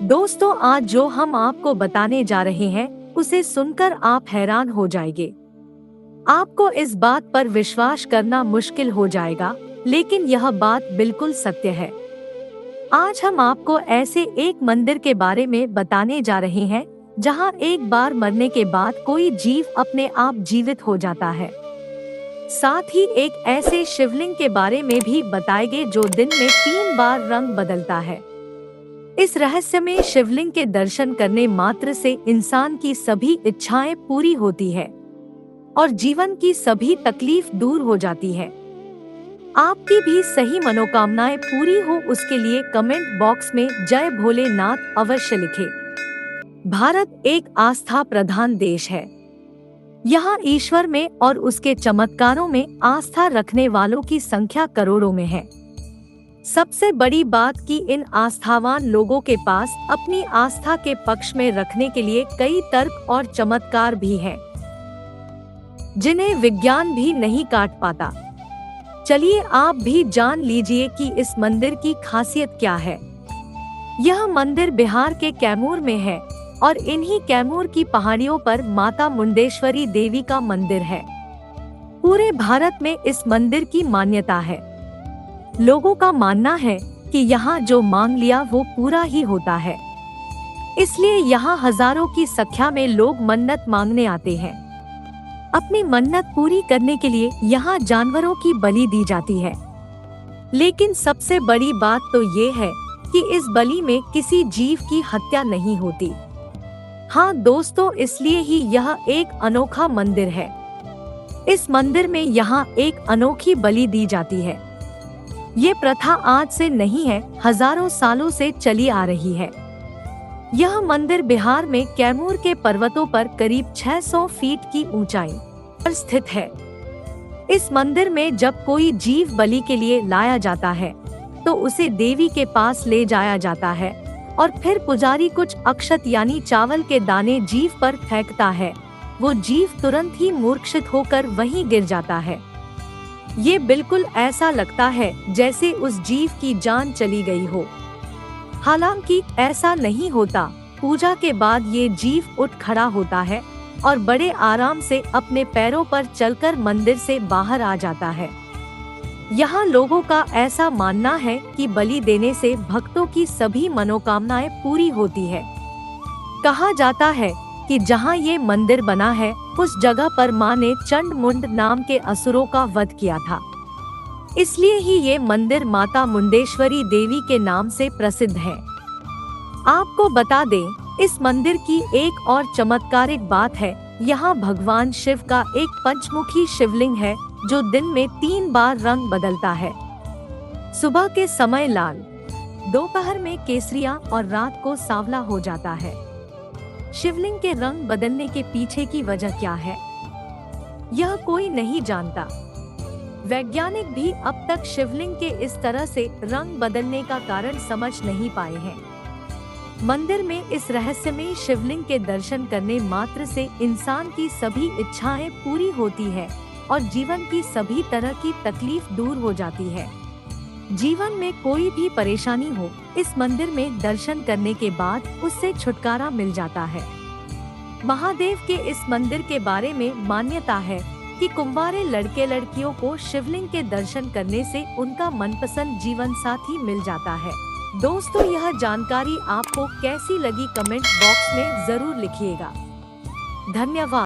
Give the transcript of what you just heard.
दोस्तों, आज जो हम आपको बताने जा रहे हैं उसे सुनकर आप हैरान हो जाएंगे। आपको इस बात पर विश्वास करना मुश्किल हो जाएगा, लेकिन यह बात बिल्कुल सत्य है। आज हम आपको ऐसे एक मंदिर के बारे में बताने जा रहे हैं जहां एक बार मरने के बाद कोई जीव अपने आप जीवित हो जाता है। साथ ही एक ऐसे शिवलिंग के बारे में भी बताएंगे जो दिन में 3 बार रंग बदलता है। इस रहस्य में शिवलिंग के दर्शन करने मात्र से इंसान की सभी इच्छाएं पूरी होती है और जीवन की सभी तकलीफ दूर हो जाती है। आपकी भी सही मनोकामनाएं पूरी हो, उसके लिए कमेंट बॉक्स में जय भोलेनाथ अवश्य लिखें। भारत एक आस्था प्रधान देश है। यहाँ ईश्वर में और उसके चमत्कारों में आस्था रखने वालों की संख्या करोड़ों में है। सबसे बड़ी बात कि इन आस्थावान लोगों के पास अपनी आस्था के पक्ष में रखने के लिए कई तर्क और चमत्कार भी हैं, जिन्हें विज्ञान भी नहीं काट पाता। चलिए आप भी जान लीजिए कि इस मंदिर की खासियत क्या है। यह मंदिर बिहार के कैमूर में है और इन्हीं कैमूर की पहाड़ियों पर माता मुंडेश्वरी देवी का मंदिर है। पूरे भारत में इस मंदिर की मान्यता है। लोगों का मानना है कि यहाँ जो मांग लिया वो पूरा ही होता है। इसलिए यहाँ हजारों की संख्या में लोग मन्नत मांगने आते हैं। अपनी मन्नत पूरी करने के लिए यहाँ जानवरों की बलि दी जाती है। लेकिन सबसे बड़ी बात तो ये है कि इस बलि में किसी जीव की हत्या नहीं होती। हाँ दोस्तों, इसलिए ही यह एक अनोखा मंदिर है। इस मंदिर में यहाँ एक अनोखी बलि दी जाती है। ये प्रथा आज से नहीं है, हजारों सालों से चली आ रही है। यह मंदिर बिहार में कैमूर के पर्वतों पर करीब 600 फीट की ऊंचाई पर स्थित है। इस मंदिर में जब कोई जीव बलि के लिए लाया जाता है तो उसे देवी के पास ले जाया जाता है और फिर पुजारी कुछ अक्षत यानी चावल के दाने जीव पर फेंकता है। वो जीव तुरंत ही मूर्छित होकर वहीं गिर जाता है। ये बिल्कुल ऐसा लगता है जैसे उस जीव की जान चली गई हो। हालांकि ऐसा नहीं होता। पूजा के बाद ये जीव उठ खड़ा होता है और बड़े आराम से अपने पैरों पर चलकर मंदिर से बाहर आ जाता है। यहाँ लोगों का ऐसा मानना है कि बलि देने से भक्तों की सभी मनोकामनाएं पूरी होती है। कहा जाता है कि जहाँ ये मंदिर बना है उस जगह पर माँ ने चंड मुंड नाम के असुरों का वध किया था। इसलिए ही ये मंदिर माता मुंडेश्वरी देवी के नाम से प्रसिद्ध है। आपको बता दें, इस मंदिर की एक और चमत्कारिक बात है। यहाँ भगवान शिव का एक पंचमुखी शिवलिंग है जो दिन में 3 बार रंग बदलता है। सुबह के समय लाल, दोपहर में केसरिया और रात को सांवला हो जाता है। शिवलिंग के रंग बदलने के पीछे की वजह क्या है, यह कोई नहीं जानता। वैज्ञानिक भी अब तक शिवलिंग के इस तरह से रंग बदलने का कारण समझ नहीं पाए हैं। मंदिर में इस रहस्यमय शिवलिंग के दर्शन करने मात्र से इंसान की सभी इच्छाएं पूरी होती है और जीवन की सभी तरह की तकलीफ दूर हो जाती है। जीवन में कोई भी परेशानी हो, इस मंदिर में दर्शन करने के बाद उससे छुटकारा मिल जाता है। महादेव के इस मंदिर के बारे में मान्यता है कि कुंवारे लड़के लड़कियों को शिवलिंग के दर्शन करने से उनका मनपसंद जीवन साथी मिल जाता है। दोस्तों, यह जानकारी आपको कैसी लगी कमेंट बॉक्स में जरूर लिखिएगा। धन्यवाद।